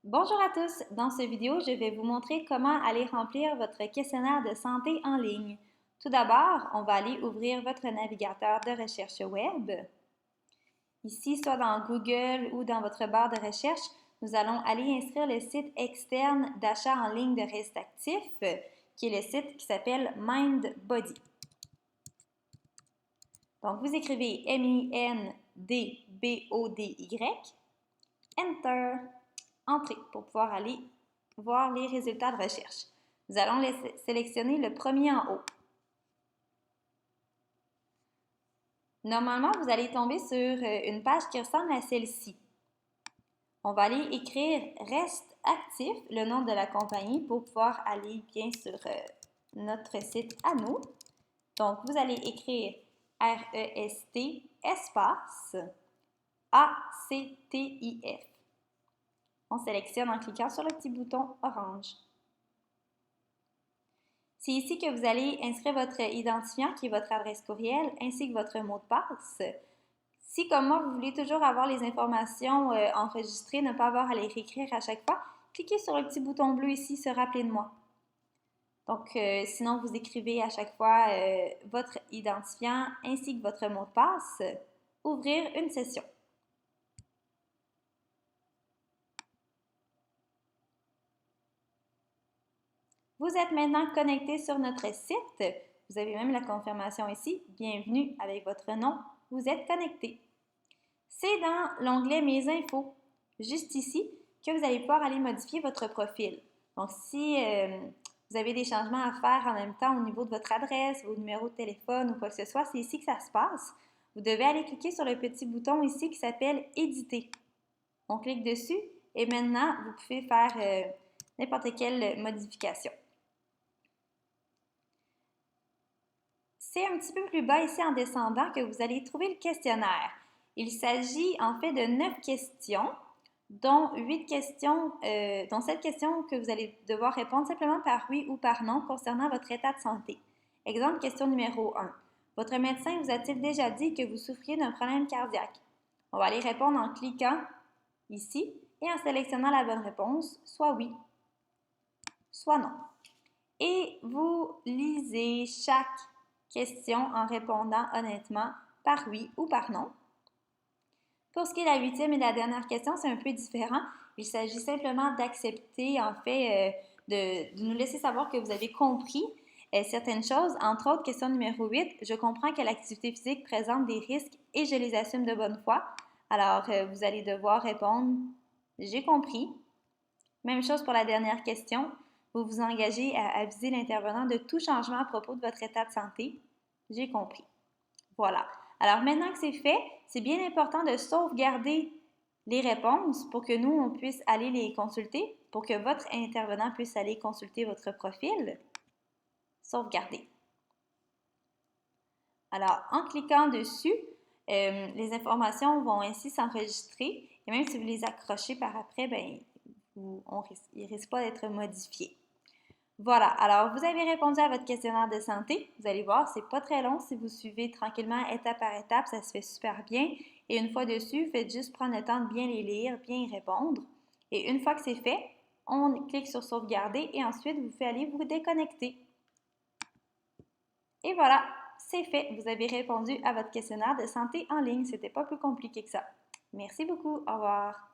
Bonjour à tous! Dans cette vidéo, je vais vous montrer comment aller remplir votre questionnaire de santé en ligne. Tout d'abord, on va aller ouvrir votre navigateur de recherche web. Ici, soit dans Google ou dans votre barre de recherche, nous allons aller inscrire le site externe d'achat en ligne de restes actifs, qui est le site qui s'appelle MindBody. Donc, vous écrivez MINDBODY, Enter. Entrée pour pouvoir aller voir les résultats de recherche. Nous allons sélectionner le premier en haut. Normalement, vous allez tomber sur une page qui ressemble à celle-ci. On va aller écrire Reste actif, le nom de la compagnie, pour pouvoir aller bien sur notre site à nous. Donc, vous allez écrire REST espace ACTIF. On sélectionne en cliquant sur le petit bouton orange. C'est ici que vous allez inscrire votre identifiant, qui est votre adresse courriel, ainsi que votre mot de passe. Si, comme moi, vous voulez toujours avoir les informations enregistrées, ne pas avoir à les réécrire à chaque fois, cliquez sur le petit bouton bleu ici, se rappeler de moi. Donc, sinon, vous écrivez à chaque fois votre identifiant ainsi que votre mot de passe. Ouvrir une session. Vous êtes maintenant connecté sur notre site. Vous avez même la confirmation ici. Bienvenue avec votre nom. Vous êtes connecté. C'est dans l'onglet Mes infos, juste ici, que vous allez pouvoir aller modifier votre profil. Donc, si vous avez des changements à faire en même temps au niveau de votre adresse, vos numéros de téléphone ou quoi que ce soit, c'est ici que ça se passe. Vous devez aller cliquer sur le petit bouton ici qui s'appelle Éditer. On clique dessus et maintenant, vous pouvez faire n'importe quelle modification. C'est un petit peu plus bas ici en descendant que vous allez trouver le questionnaire. Il s'agit en fait de 9 questions, dont 7 questions que vous allez devoir répondre simplement par oui ou par non concernant votre état de santé. Exemple, question numéro 1. Votre médecin vous a-t-il déjà dit que vous souffriez d'un problème cardiaque? On va aller répondre en cliquant ici et en sélectionnant la bonne réponse, soit oui, soit non. Et vous lisez chaque question en répondant honnêtement par oui ou par non. Pour ce qui est de la 8e et de la dernière question, c'est un peu différent. Il s'agit simplement d'accepter, en fait, de nous laisser savoir que vous avez compris certaines choses. Entre autres, question numéro 8, je comprends que l'activité physique présente des risques et je les assume de bonne foi. Alors, vous allez devoir répondre, j'ai compris. Même chose pour la dernière question. Vous vous engagez à aviser l'intervenant de tout changement à propos de votre état de santé. J'ai compris. Voilà. Alors maintenant que c'est fait, c'est bien important de sauvegarder les réponses pour que nous, on puisse aller les consulter, pour que votre intervenant puisse aller consulter votre profil. Sauvegarder. Alors, en cliquant dessus, les informations vont ainsi s'enregistrer et même si vous les accrochez par après, ben, il ne risque pas d'être modifié. Voilà, alors vous avez répondu à votre questionnaire de santé. Vous allez voir, c'est pas très long si vous suivez tranquillement étape par étape, ça se fait super bien. Et une fois dessus, faites juste prendre le temps de bien les lire, bien y répondre. Et une fois que c'est fait, on clique sur sauvegarder et ensuite vous faites aller vous déconnecter. Et voilà, c'est fait. Vous avez répondu à votre questionnaire de santé en ligne. C'était pas plus compliqué que ça. Merci beaucoup. Au revoir.